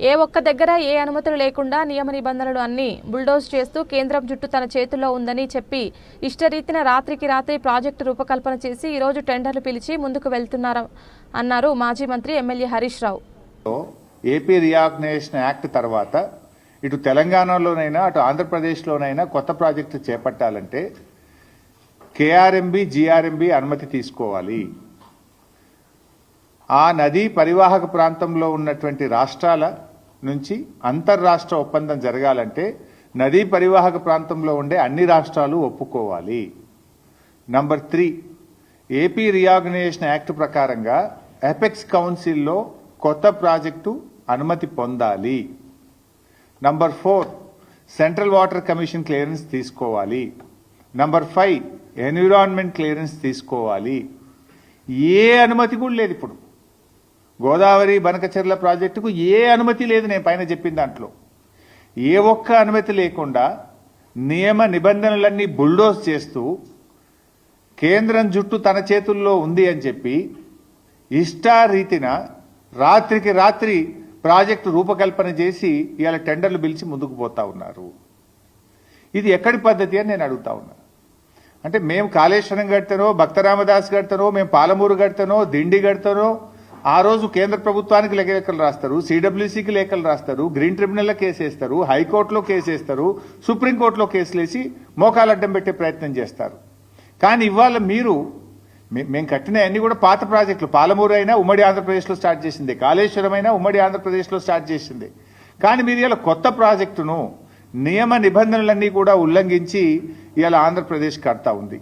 ఏ ఒక్క దగ్గర ఏ అనుమతులు లేకుండా నియమ నిబంధనలు అన్ని బుల్డోజ్ చేస్తూ కేంద్రం జుట్టు తన చేతుల్లో ఉందని చెప్పి ఇష్టరీతిన రాత్రికి రాత్రి ప్రాజెక్టు రూపకల్పన చేసి ఈరోజు టెండర్లు పిలిచి ముందుకు వెళ్తున్నారు అన్నారు మాజీ మంత్రి MLA Harish Rao. AP reorganisation act తర్వాత ఇటు తెలంగాణలోనైనా అటు ఆంధ్రప్రదేశ్లోనైనా కొత్త ప్రాజెక్టు చేపట్టాలంటే కేఆర్ఎంబి జీఆర్ఎంబి అనుమతి తీసుకోవాలి. ఆ నదీ పరివాహక ప్రాంతంలో ఉన్నటువంటి రాష్ట్రాల నుంచి అంతర్రాష్ట్ర ఒప్పందం జరగాలంటే నదీ పరివాహక ప్రాంతంలో ఉండే అన్ని రాష్ట్రాలు ఒప్పుకోవాలి. నంబర్ 3, ఏపీ రీఆర్గనైజేషన్ యాక్ట్ ప్రకారంగా ఎపెక్స్ కౌన్సిల్లో కొత్త ప్రాజెక్టు అనుమతి పొందాలి. Number 4, central water commission clearance తీసుకోవాలి. నంబర్ 5, ఎన్విరాన్మెంట్ క్లియరెన్స్ తీసుకోవాలి. ఏ అనుమతి కూడా లేదు. ఇప్పుడు గోదావరి బనకచెర్ల ప్రాజెక్టుకు ఏ అనుమతి లేదు. నేను పైన చెప్పిన దాంట్లో ఏ ఒక్క అనుమతి లేకుండా నియమ నిబంధనలన్నీ బుల్డోజ్ చేస్తూ కేంద్రం జుట్టు తన చేతుల్లో ఉంది అని చెప్పి ఇష్టారీతిన రాత్రికి రాత్రి ప్రాజెక్టు రూపకల్పన చేసి ఇవాళ టెండర్లు పిలిచి ముందుకు పోతా ఉన్నారు. ఇది ఎక్కడి పద్ధతి అని నేను అడుగుతా ఉన్నా. అంటే మేము కాళేశ్వరం కడతానో, భక్తరామదాస్ కడతానో, మేము పాలమూరు కడతానో, దిండి కడతానో ఆ రోజు కేంద్ర ప్రభుత్వానికి లేఖలు రాస్తారు, సిడబ్ల్యూసీకి లేఖలు రాస్తారు, గ్రీన్ ట్రిబ్యునల్లో కేసు వేస్తారు, హైకోర్టులో కేసు వేస్తారు, సుప్రీంకోర్టులో కేసులు వేసి మోకాలు అడ్డం పెట్టే ప్రయత్నం చేస్తారు. కానీ ఇవాళ మీరు మేము కట్టిన అన్ని కూడా పాత ప్రాజెక్టులు. పాలమూరు అయినా ఉమ్మడి ఆంధ్రప్రదేశ్లో స్టార్ట్ చేసింది, కాళేశ్వరం అయినా ఉమ్మడి ఆంధ్రప్రదేశ్లో స్టార్ట్ చేసింది. కానీ మీరు ఇలా కొత్త ప్రాజెక్టును నియమ నిబంధనలన్నీ కూడా ఉల్లంఘించి ఇలా ఆంధ్రప్రదేశ్ కడతా ఉంది.